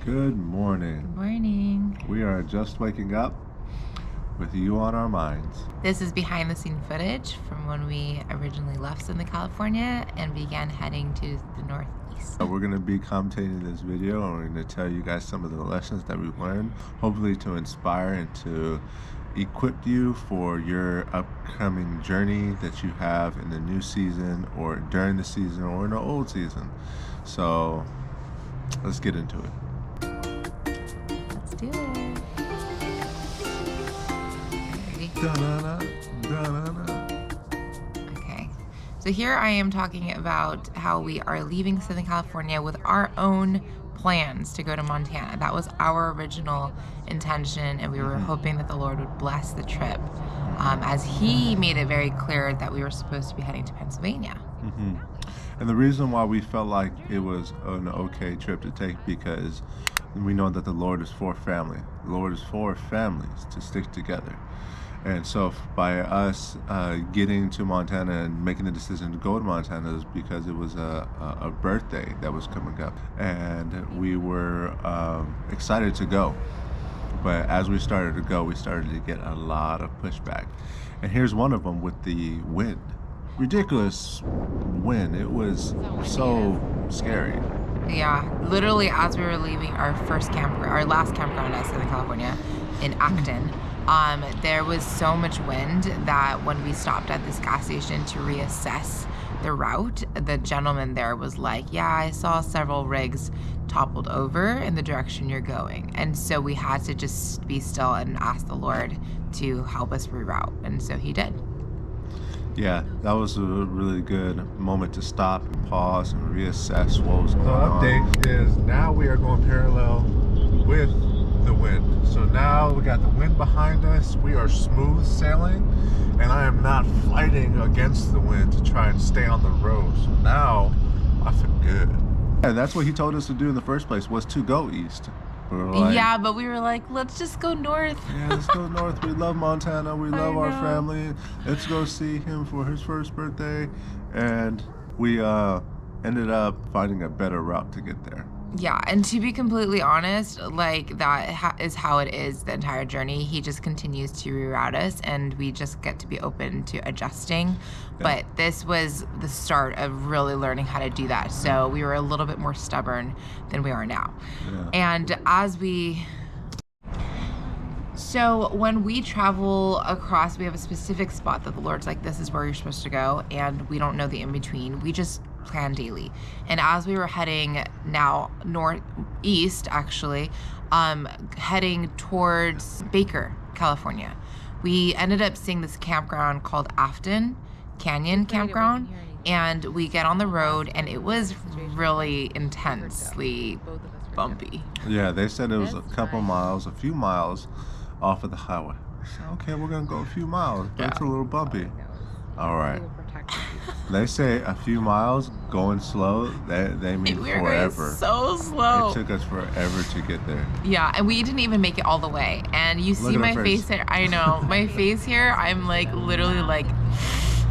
Good morning. Good morning. We are just waking up with you on our minds. This is behind the scene footage from when we originally left Southern California and began heading to the northeast. We're going to be commentating this video and we're going to tell you guys some of the lessons that we've learned, hopefully to inspire and to equip you for your upcoming journey that you have in the new season or during the season or in the old season. So let's get into it. Let's do it. Okay, so here I am talking about how we are leaving Southern California with our own plans to go to Montana. That was our original intention, and we were hoping that the Lord would bless the trip, as He made it very clear that we were supposed to be heading to Pennsylvania. And the reason why we felt like it was an okay trip to take, because we know that the Lord is for family. The Lord is for families to stick together. And so by us getting to Montana and making the decision to go to Montana is because it was a birthday that was coming up. And we were excited to go. But as we started to go, we started to get a lot of pushback. And here's one of them with the wind. Ridiculous wind. It was so scary. Yeah, literally as we were leaving our last campground in Southern California in Acton, there was so much wind that when we stopped at this gas station to reassess the route, the gentleman there was like, yeah, I saw several rigs toppled over in the direction you're going. And so we had to just be still and ask the Lord to help us reroute. And so He did. Yeah, that was a really good moment to stop and pause and reassess what was going on. The update is now we are going parallel with the wind. So now we got the wind behind us. We are smooth sailing, and I am not fighting against the wind to try and stay on the road. So now I feel good. And that's what He told us to do in the first place, was to go east. Yeah, but we were like, let's just go north. Yeah, let's go north. We love Montana. We love our family. Let's go see him for his first birthday. And we ended up finding a better route to get there. Yeah, and to be completely honest, like that is how it is the entire journey. He just continues to reroute us, and we just get to be open to adjusting. Yeah. But this was the start of really learning how to do that. So we were a little bit more stubborn than we are now. Yeah. And so when we travel across, we have a specific spot that the Lord's like, this is where you're supposed to go, and we don't know the in-between. We just plan daily. And as we were heading now northeast, actually, heading towards Baker, California, we ended up seeing this campground called Afton Canyon Campground, and we get on the road, and it was really intensely bumpy. Yeah, they said it was a few miles off of the highway. Okay, we're gonna go a few miles, but it's a little bumpy. All right. They say a few miles going slow, they mean forever. Going so slow. It took us forever to get there. Yeah, and we didn't even make it all the way. And you see my face here. I know. My face here, I'm like literally like,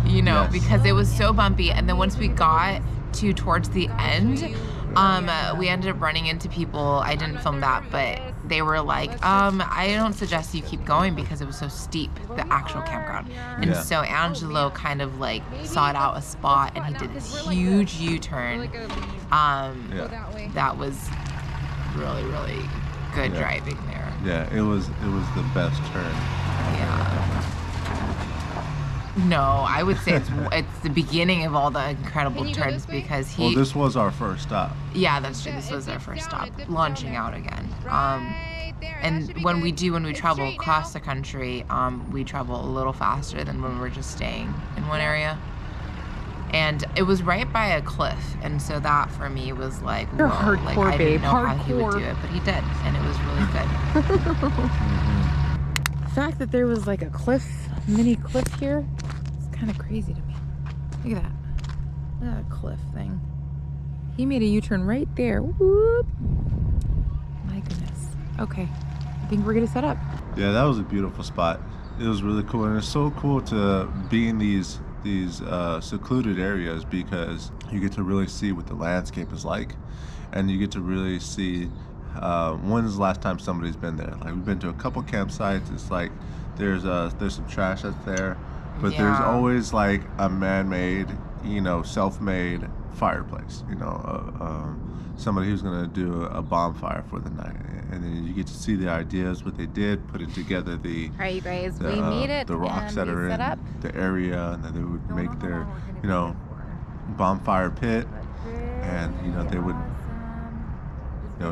yes, because it was so bumpy. And then once we got towards the end, we ended up running into people. I didn't film that, but they were like, I don't suggest you keep going because it was so steep, the actual campground. And so Angelo kind of like sought out a spot, and he did this huge U-turn. That was really, really good driving there. Yeah, it was the best turn. Yeah. No, I would say it's the beginning of all the incredible turns, because Well, this was our first stop. Yeah, that's true. This was our first stop, launching out again. And when we travel across the country, we travel a little faster than when we're just staying in one area. And it was right by a cliff, and so that for me was like, whoa, like I didn't know how he would do it, but he did, and it was really good. The fact that there was like a mini cliff here, it's kind of crazy to me. Look at that. Look at that cliff thing. He made a U-turn right there. Whoop. My goodness. Okay, I think we're gonna set up. Yeah, that was a beautiful spot. It was really cool, and it's so cool to be in these secluded areas, because you get to really see what the landscape is like, and you get to really see when's the last time somebody's been there? Like, we've been to a couple campsites. It's like there's some trash that's there, but there's Yeah. always like a man-made, self-made fireplace. Somebody who's gonna do a bonfire for the night, and then you get to see the ideas, what they did, putting together the All right, guys, we made it. the rocks that and we are set in up. the area, and then they would make their bonfire pit, and they would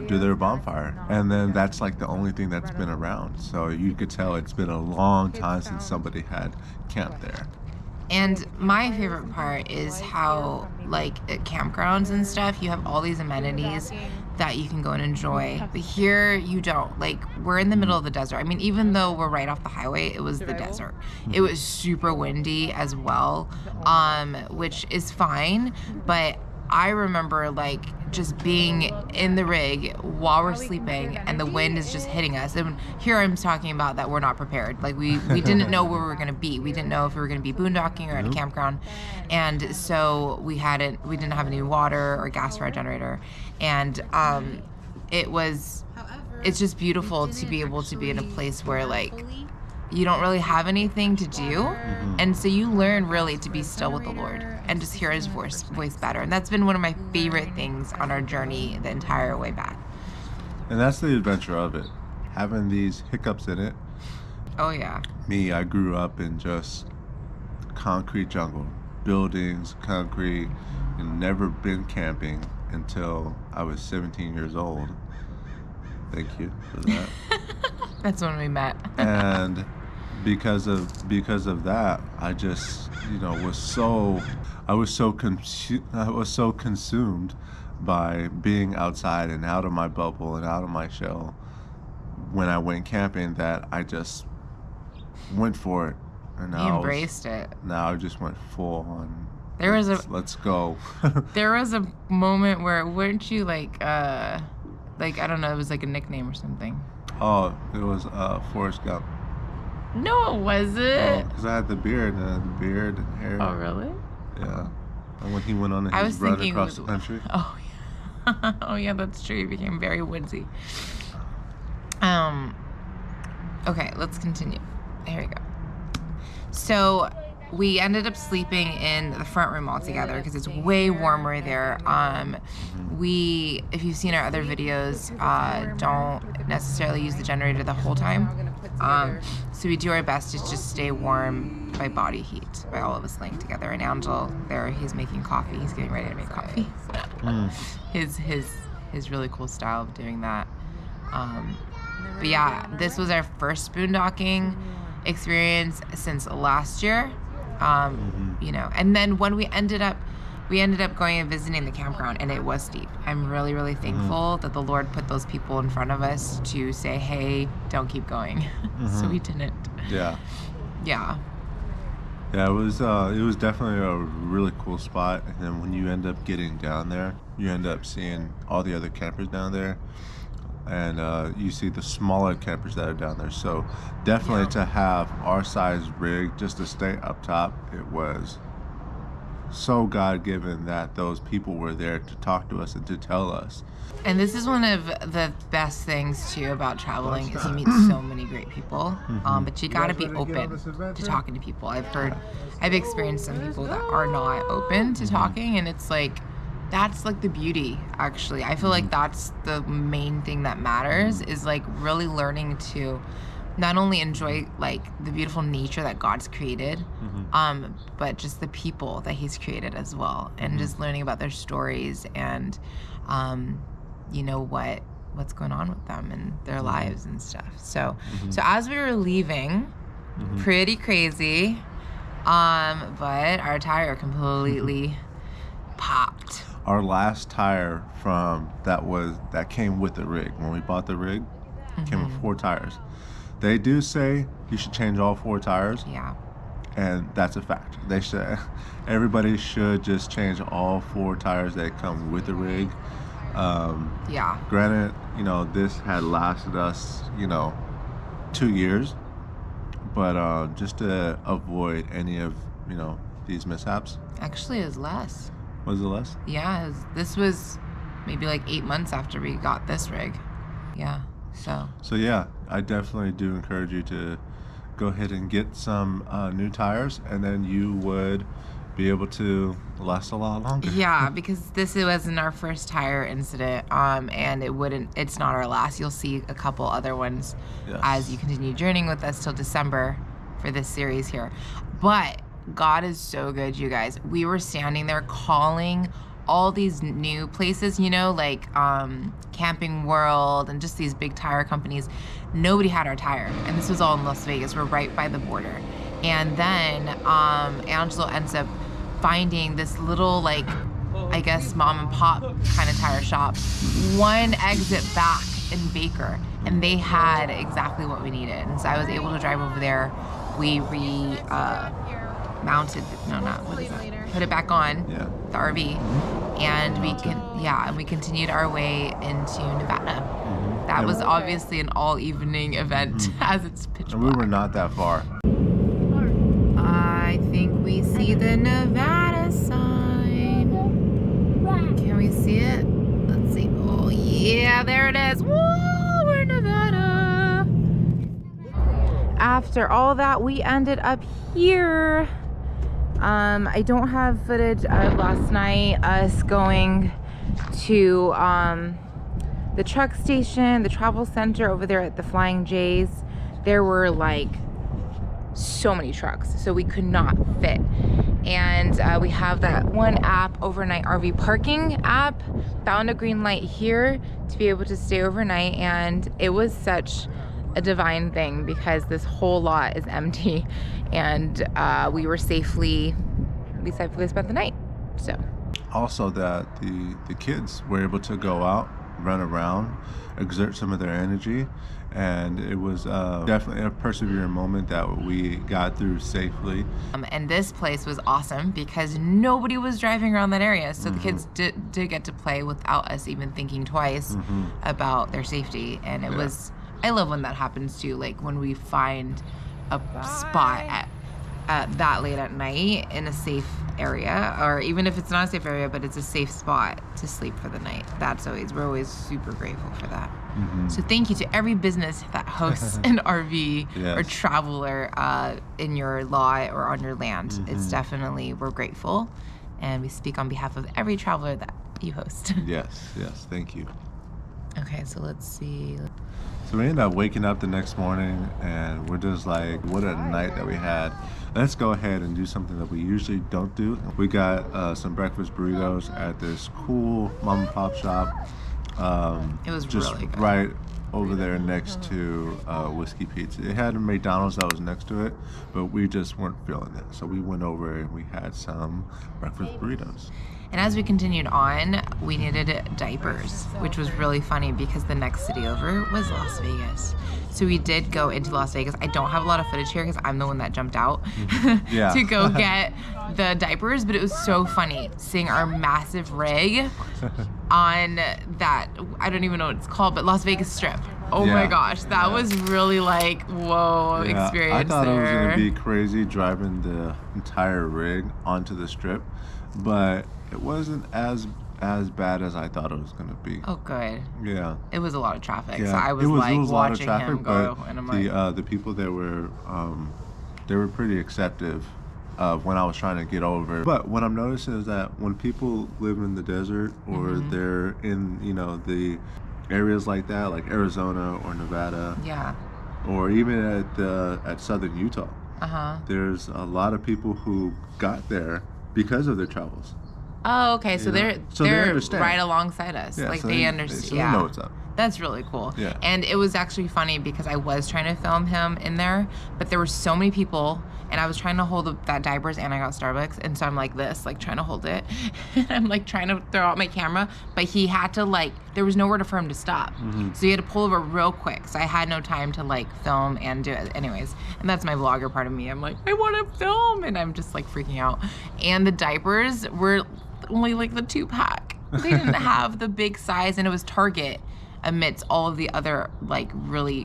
do their bonfire, and then that's like the only thing that's been around. So you could tell it's been a long time since somebody had camped there. And my favorite part is how, like, at campgrounds and stuff, you have all these amenities that you can go and enjoy. But here, you don't. Like, we're in the middle of the desert. I mean, even though we're right off the highway, it was the desert. It was super windy as well, which is fine. But I remember, like, just being in the rig while we're sleeping and the wind is just hitting us. And here I'm talking about that we're not prepared. Like, we didn't know where we were going to be. We didn't know if we were going to be boondocking or at a campground. And so we didn't have any water or gas for our generator. And it's just beautiful to be able to be in a place where, like, you don't really have anything to do, and so you learn really to be still with the Lord and just hear his voice better. And that's been one of my favorite things on our journey the entire way back. And that's the adventure of it, having these hiccups in it. Oh yeah. Me, I grew up in just concrete jungle, buildings, concrete, and never been camping until I was 17 years old. Thank you for that. That's when we met. And because of that, I just I was so consumed by being outside and out of my bubble and out of my shell when I went camping that I just went for it. And You embraced it. Now I just went full on. Let's go. There was a moment where, weren't you like I don't know, it was like a nickname or something. Oh, it was Forrest Gump. No, it wasn't. Because I had the beard and hair. Oh, really? Yeah. And when he went on I his was run thinking across the country. Oh, yeah. Oh, yeah, that's true. He became very woodsy. Okay, let's continue. Here we go. So we ended up sleeping in the front room all together because it's way warmer there. If you've seen our other videos, don't necessarily use the generator the whole time. So we do our best to just stay warm by body heat, by all of us laying together. And Angelo there, he's making coffee. He's getting ready to make coffee. His really cool style of doing that. But yeah, this was our first boondocking experience since last year. And then when we ended up going and visiting the campground, and it was steep. I'm really, really thankful that the Lord put those people in front of us to say, hey, don't keep going. So we didn't. Yeah. Yeah. Yeah, it was definitely a really cool spot. And then when you end up getting down there, you end up seeing all the other campers down there. And you see the smaller campers that are down there. So definitely to have our size rig just to stay up top, it was so God-given that those people were there to talk to us and to tell us. And this is one of the best things too about traveling is you meet so many great people. But you gotta be open to talking to people. I've experienced some people that are not open to talking, and it's like, that's like the beauty, actually. I feel like that's the main thing that matters, is like really learning to not only enjoy like the beautiful nature that God's created, but just the people that he's created as well, and just learning about their stories and what's going on with them and their lives and stuff. So as we were leaving, pretty crazy, but our tire completely popped. Our last tire that came with the rig. When we bought the rig, came with 4 tires. They do say you should change all 4 tires. Yeah. And that's a fact. Everybody should just change all 4 tires that come with the rig. Yeah. Granted, this had lasted us, 2 years, but just to avoid any of, these mishaps. Actually, it was less. Was it less? Yeah, this was maybe like 8 months after we got this rig. Yeah. So yeah, I definitely do encourage you to go ahead and get some new tires, and then you would be able to last a lot longer. Yeah, because this wasn't our first tire incident, and it's not our last. You'll see a couple other ones as you continue journeying with us till December for this series here. But God is so good, you guys. We were standing there calling all these new places, you know, like Camping World and just these big tire companies. Nobody had our tire, and this was all in Las Vegas. We're right by the border. And then Angelo ends up finding this little, like, I guess mom and pop kind of tire shop, one exit back in Baker, and they had exactly what we needed. And so I was able to drive over there. We mounted, put it back on the RV, and we continued our way into Nevada. That was obviously an all evening event as it's pitch black. And we were not that far. I think we see the Nevada sign. Can we see it? Let's see. Oh yeah, there it is. Woo, we're in Nevada. After all that, we ended up here. I don't have footage of last night, us going to the truck station, the travel center over there at the Flying J's. There were like so many trucks, so we could not fit. And we have that one app, overnight RV parking app. Found a green light here to be able to stay overnight, and it was such a divine thing because this whole lot is empty, and we safely spent the night. So also that the kids were able to go out, run around, exert some of their energy, and it was definitely a persevering moment that we got through safely. And this place was awesome because nobody was driving around that area, so the kids did get to play without us even thinking twice about their safety. And it was, I love when that happens too, like when we find a spot at that late at night in a safe area, or even if it's not a safe area, but it's a safe spot to sleep for the night. We're always super grateful for that. So thank you to every business that hosts an RV or traveler in your lot or on your land. It's definitely, we're grateful, and we speak on behalf of every traveler that you host. Yes, thank you. Okay, so let's see. So we ended up waking up the next morning, and we're just like, what a night that we had. Let's go ahead and do something that we usually don't do. We got some breakfast burritos at this cool mom and pop shop. It was just really good. Right over there next to Whiskey Pizza. It had a McDonald's that was next to it, but we just weren't feeling it. So we went over and we had some breakfast burritos. And as we continued on, we needed diapers, which was really funny because the next city over was Las Vegas. So we did go into Las Vegas. I don't have a lot of footage here because I'm the one that jumped out to go get the diapers, but it was so funny seeing our massive rig on that, I don't even know what it's called, but Las Vegas Strip. Oh my gosh, that was really like, whoa, experience. I thought there. It was going to be crazy driving the entire rig onto the strip, but it wasn't as bad as I thought it was going to be. Oh, good. Yeah. It was a lot of traffic, Yeah. so I was it was like a lot of watching traffic, him go, but and I'm like, the people that were, they were pretty acceptive of when I was trying to get over. But what I'm noticing is that when people live in the desert or they're in, the areas like that, like Arizona or Nevada, or even at southern Utah, there's a lot of people who got there because of their travels. Oh, okay. So they're right alongside us. Yeah, like so they understand. So they know what's up. That's really cool. Yeah. And it was actually funny because I was trying to film him in there, but there were so many people, and I was trying to hold that diapers, and I got Starbucks, and so I'm like this, like trying to hold it, and I'm like trying to throw out my camera, but he had to there was nowhere for him to stop, so he had to pull over real quick. So I had no time to film and do it. Anyways, and that's my vlogger part of me. I'm like, I want to film, and I'm just freaking out. And the diapers were only the 2-pack. They didn't have the big size, and it was Target amidst all of the other really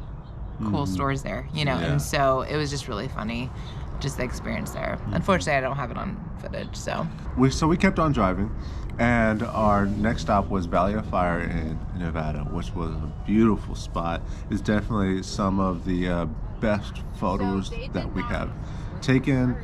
cool stores there, and so it was just really funny, just the experience there. Unfortunately, I don't have it on footage, so. We kept on driving, And our next stop was Valley of Fire in Nevada, which was a beautiful spot. It's definitely some of the best photos that we have taken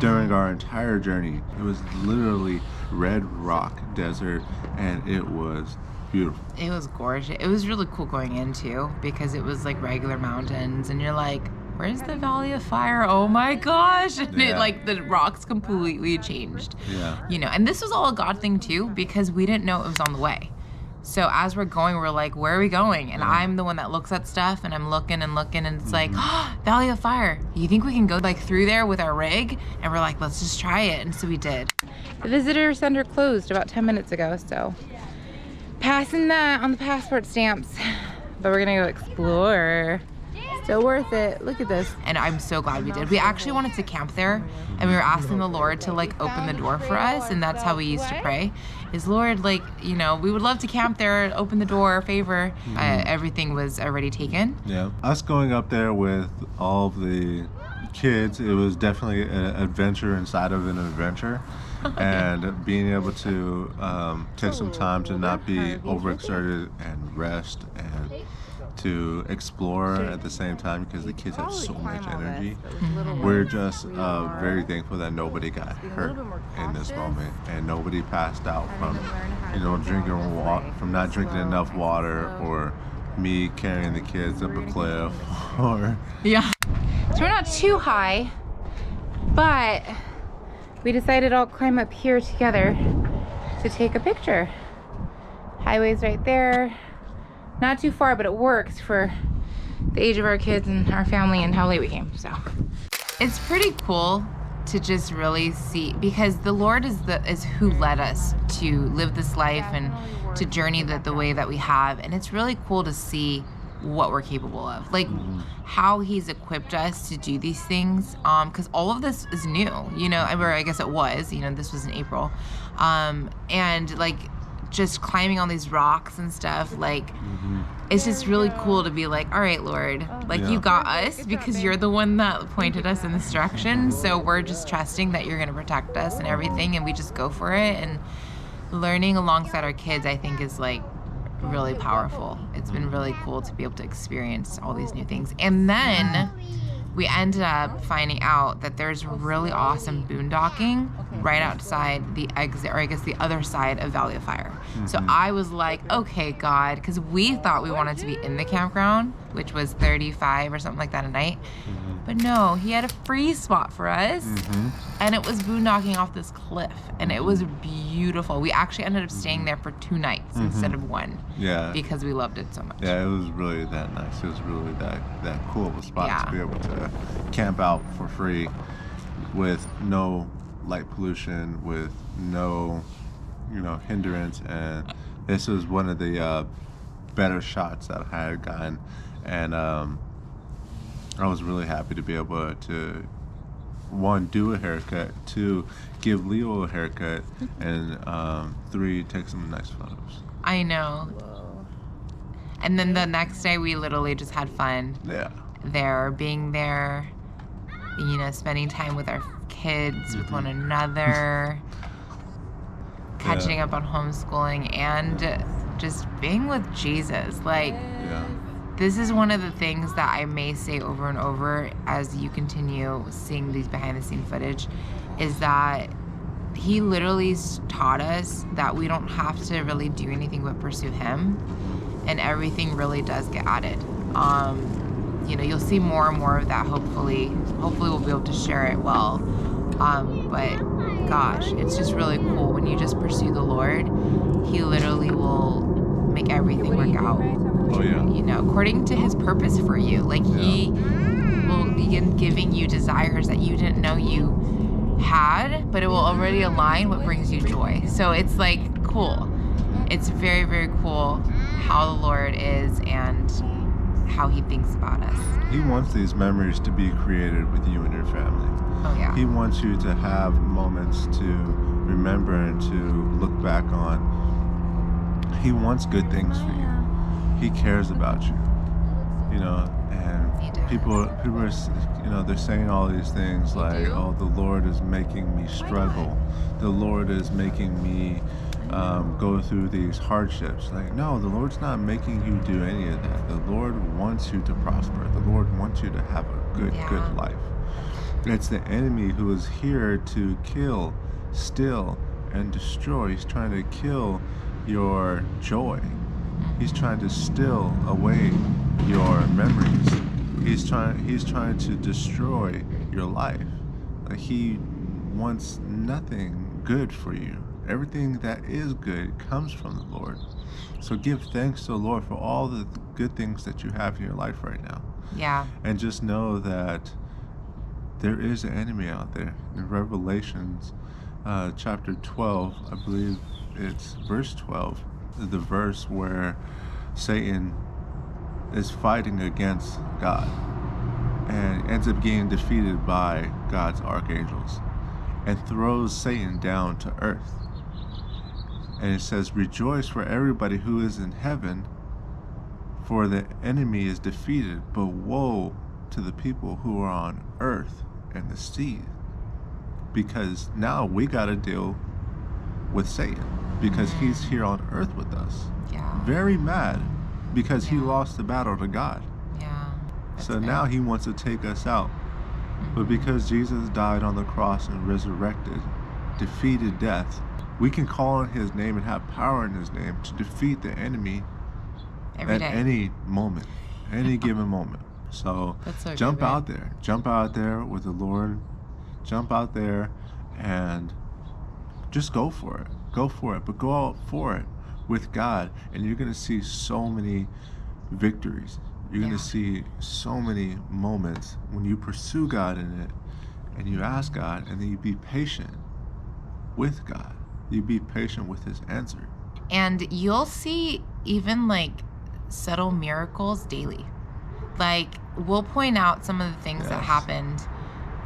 during our entire journey. It was literally red rock desert, and it was beautiful. It was gorgeous. It was really cool going in too, because it was like regular mountains, and you're like, where's the Valley of Fire? Oh my gosh. And it, like, the rocks completely changed. Yeah. You know, and this was all a God thing too, because we didn't know it was on the way. So as we're going, we're like, where are we going? And I'm the one that looks at stuff, and I'm looking, and it's like, oh, Valley of Fire. You think we can go like through there with our rig? And we're like, let's just try it. And so we did. The visitor center closed about 10 minutes ago, so passing that on the passport stamps. But we're gonna go explore. So worth it. Look at this. And I'm so glad we did. We actually wanted to camp there, and we were asking the Lord to like open the door for us, and that's how we used to pray. Is Lord, like, you know, we would love to camp there, open the door, favor. Everything was already taken. Yeah. Us going up there with all of the kids, it was definitely an adventure inside of an adventure. And being able to take some time to not be overexerted and rest and to explore at the same time, because the kids have so much energy. We're just very thankful that nobody got hurt in this moment, and nobody passed out from, you know, from not drinking enough water, or me carrying the kids up a cliff, or yeah. So we're not too high, but we decided I'll climb up here together to take a picture. Highway's right there. Not too far, but it works for the age of our kids and our family and how late we came, so. It's pretty cool to just really see, because the Lord is who led us to live this life and to journey the way that we have. And it's really cool to see what we're capable of, like how he's equipped us to do these things, because all of this is new, you know, or I guess it was, you know, this was in April, and like just climbing on these rocks and stuff, like it's just really cool to be like, all right, Lord, like you got us, because you're the one that pointed us in this direction, so we're just trusting that you're going to protect us and everything, and we just go for it. And learning alongside our kids, I think, is like really powerful. It's been really cool to be able to experience all these new things. And then we ended up finding out that there's really awesome boondocking right outside the exit, or I guess the other side of Valley of Fire. So I was like, okay, God, because we thought we wanted to be in the campground, which was $35 or something like that a night. But no, he had a free spot for us, and it was boondocking off this cliff, and it was beautiful. We actually ended up staying there for 2 nights instead of 1. Yeah. Because we loved it so much. Yeah, it was really that nice. It was really that cool of a spot to be able to camp out for free with no light pollution, with no, you know, hindrance. And this was one of the better shots that I had gotten, and I was really happy to be able to, 1, do a haircut, 2, give Leo a haircut, and 3, take some nice photos. I know. And then the next day we literally just had fun. Yeah. There, being there, you know, spending time with our kids, with one another, catching up on homeschooling, and just being with Jesus. Like, this is one of the things that I may say over and over as you continue seeing these behind the scene footage, is that he literally taught us that we don't have to really do anything but pursue him, and everything really does get added. You know, you'll see more and more of that, hopefully we'll be able to share it well. But gosh, it's just really cool when you just pursue the Lord. He literally will make everything work out. Oh yeah. You know, according to his purpose for you. Like he will begin giving you desires that you didn't know you had, but it will already align what brings you joy. So it's like cool. It's very, very cool how the Lord is and how he thinks about us. He wants these memories to be created with you and your family. Oh yeah. He wants you to have moments to remember and to look back on. He wants good things for you. He cares about you, you know, and people are, you know, they're saying all these things like, oh, the Lord is making me struggle. The Lord is making me go through these hardships. Like, no, the Lord's not making you do any of that. The Lord wants you to prosper. The Lord wants you to have a good life. It's the enemy who is here to kill, steal, and destroy. He's trying to kill your joy. He's trying to steal away your memories. He's trying to destroy your life. Like, he wants nothing good for you. Everything that is good comes from the Lord. So give thanks to the Lord for all the good things that you have in your life right now. Yeah. And just know that there is an enemy out there. In Revelations chapter 12, I believe it's verse 12, the verse where Satan is fighting against God and ends up getting defeated by God's archangels and throws Satan down to earth. And it says, rejoice for everybody who is in heaven, for the enemy is defeated, but woe to the people who are on earth and the sea. Because now we got to deal with Satan, because he's here on earth with us. Yeah. Very mad because he lost the battle to God. Yeah. So now he wants to take us out. But because Jesus died on the cross and resurrected, defeated death, we can call on his name and have power in his name to defeat the enemy at any moment, any given moment. So, jump out there with the Lord, jump out there and just go for it, but go out for it with God, and you're going to see so many victories. You're going to see so many moments when you pursue God in it, and you ask God, and then you be patient with God. You be patient with his answer. And you'll see even like subtle miracles daily. Like, we'll point out some of the things that happened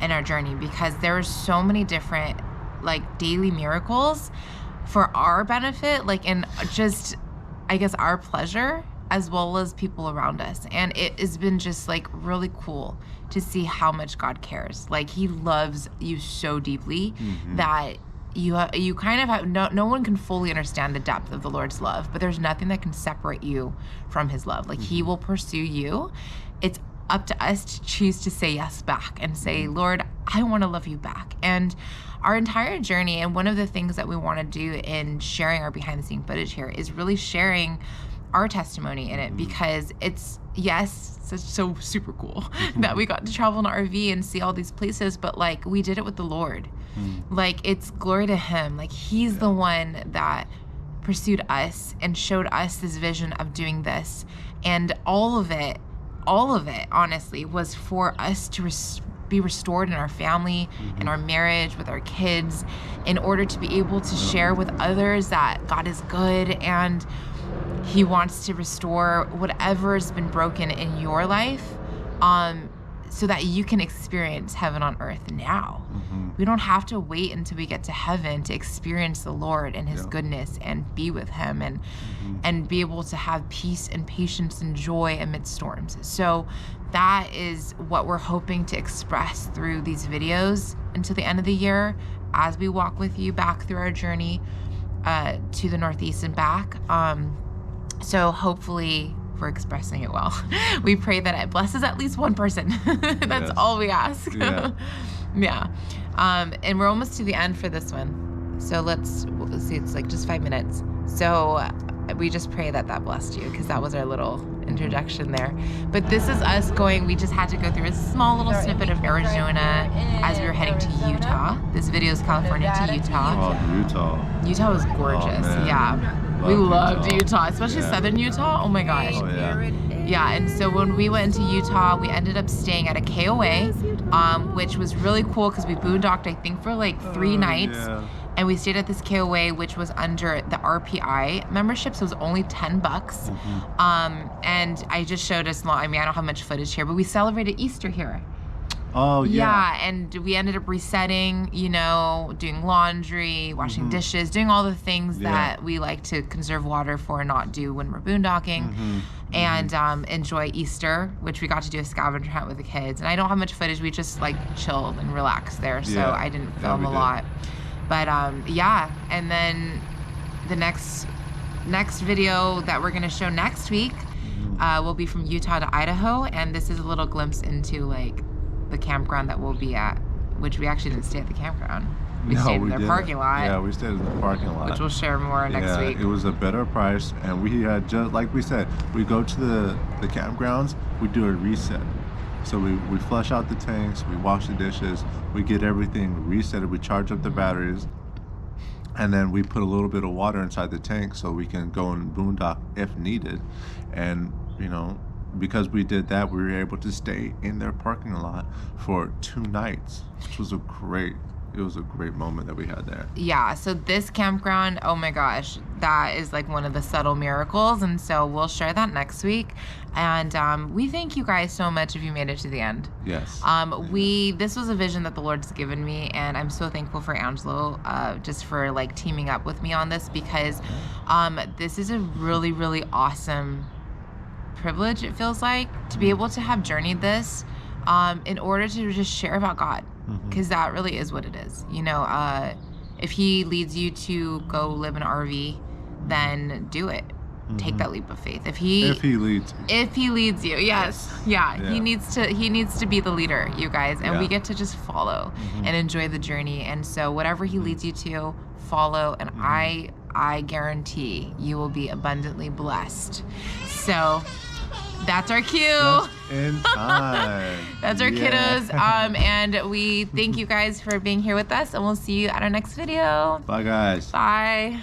in our journey, because there are so many different like daily miracles for our benefit, like in just, I guess, our pleasure, as well as people around us. And it has been just like really cool to see how much God cares. Like, he loves you so deeply that you kind of have, no one can fully understand the depth of the Lord's love, but there's nothing that can separate you from his love. Like, he will pursue you. It's up to us to choose to say yes back and say, Lord, I want to love you back. And our entire journey, and one of the things that we want to do in sharing our behind the scene footage here, is really sharing our testimony in it, because it's, yes, it's so super cool that we got to travel in an RV and see all these places, but like, we did it with the Lord. Like, it's glory to him. Like, he's the one that pursued us and showed us this vision of doing this. And all of it, honestly, was for us to be restored in our family, in our marriage, with our kids, in order to be able to share with others that God is good, and he wants to restore whatever has been broken in your life, so that you can experience heaven on earth now. We don't have to wait until we get to heaven to experience the Lord and his goodness and be with him and be able to have peace and patience and joy amidst storms. So that is what we're hoping to express through these videos until the end of the year, as we walk with you back through our journey to the Northeast and back. So hopefully we're expressing it well. We pray that it blesses at least one person. That's all we ask. And we're almost to the end for this one. So let's see, it's like just 5 minutes. So we just pray that blessed you, because that was our little introduction there. But this is us going, we just had to go through a small little snippet of Arizona as we were heading to Utah. This video is California to Utah. Oh, Utah. Utah was gorgeous. We loved Utah, especially southern Utah. Oh my gosh. Yeah, and so when we went into Utah, we ended up staying at a KOA, which was really cool because we boondocked, I think, for like 3 nights. And we stayed at this KOA, which was under the RPI membership, so it was only $10. And I just showed us, I mean, I don't have much footage here, but we celebrated Easter here. Oh, yeah. Yeah, and we ended up resetting, doing laundry, washing dishes, doing all the things that we like to conserve water for and not do when we're boondocking. And enjoy Easter, which we got to do a scavenger hunt with the kids. And I don't have much footage. We just like chilled and relaxed there, so I didn't film a lot. But and then the next video that we're gonna show next week will be from Utah to Idaho, and this is a little glimpse into like the campground that we'll be at, which we actually didn't stay at the campground. We stayed in their parking lot. Yeah, we stayed in the parking lot. Which we'll share more next week. It was a better price, and we had, just like we said, we go to the campgrounds, we do a reset. So we flush out the tanks, we wash the dishes, we get everything reset, we charge up the batteries, and then we put a little bit of water inside the tank so we can go and boondock if needed. And, you know, because we did that, we were able to stay in their parking lot for 2 nights, which was a great moment that we had there. Yeah, so this campground, oh my gosh, that is like one of the subtle miracles, and so we'll share that next week. And we thank you guys so much if you made it to the end. Yes. This was a vision that the Lord's given me, and I'm so thankful for Angelo just for like teaming up with me on this, because this is a really, really awesome privilege, it feels like, to be able to have journeyed this in order to just share about God. Because that really is what it is. You know, if he leads you to go live in an RV, then do it. Take that leap of faith. If he leads you, yes. Yeah. He needs to be the leader, you guys, and we get to just follow and enjoy the journey. And so whatever he leads you to, follow, and I guarantee you will be abundantly blessed. So that's our cue. Just in time. That's our kiddos. And we thank you guys for being here with us, and we'll see you at our next video. Bye, guys. Bye.